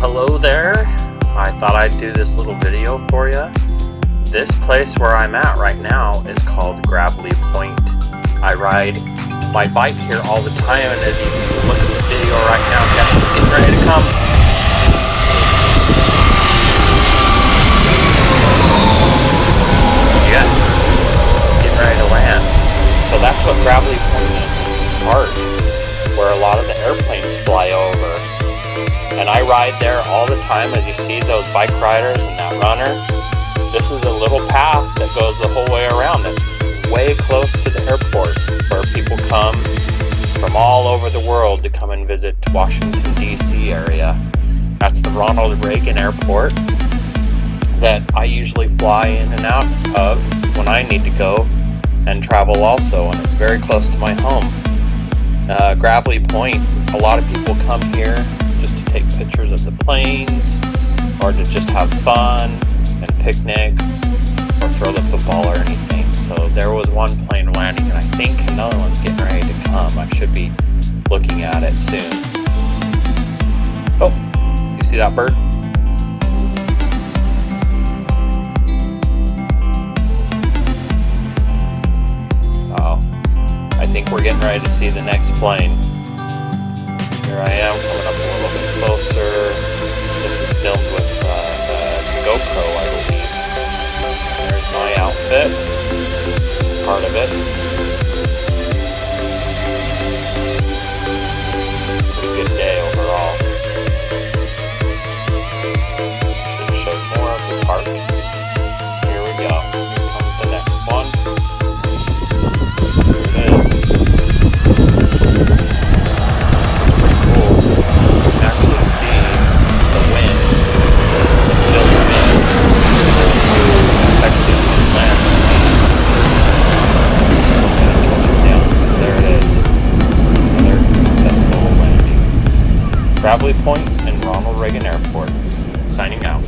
hello there. I thought I'd do this little video for you. This place where I'm at right now is called Gravelly Point. I ride my bike here all the time, and as you look at the video right now, guess what's getting ready to come? Yeah, getting ready to land. So that's what Gravelly Point is, park, where a lot of the airplanes fly over. And I ride there all the time. As you see those bike riders and that runner, this is a little path that goes the whole way around. That's way close to the airport, where people come from all over the world to come and visit Washington, D.C. area. That's the Ronald Reagan Airport that I usually fly in and out of when I need to go and travel also, and it's very close to my home. Gravelly Point, a lot of people come here just to take pictures of the planes, or to just have fun and picnic, or throw the football or anything. So there was one plane landing, and I think another one's getting ready to come. I should be looking at it soon. Oh, you see that bird? Oh, I think we're getting ready to see the next plane. Here I am, coming up a little bit closer. This is filmed with the GoPro, I believe. There's my outfit, part of it. Pretty good day overall. Should have showed more of the park. Here we go. Here comes the next one. Here it is. Gravelly Point and Ronald Reagan Airport, signing out.